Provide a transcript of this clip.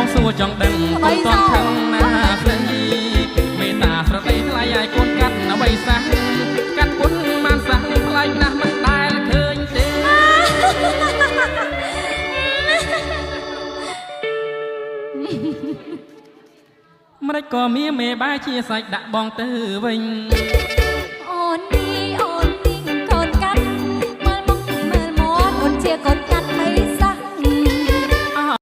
បងសួរចង់ដឹងកូនតន់ខឹងណាស្រីមេតាស្រដីថ្លៃឲ្យកូនកាត់អ្វីសោះកាត់ពុនបានសោះថ្លៃណាស់មិនដែលឃើញទេម្ដេចក៏មានមេបាយជាសាច់ដាក់បងទៅវិញ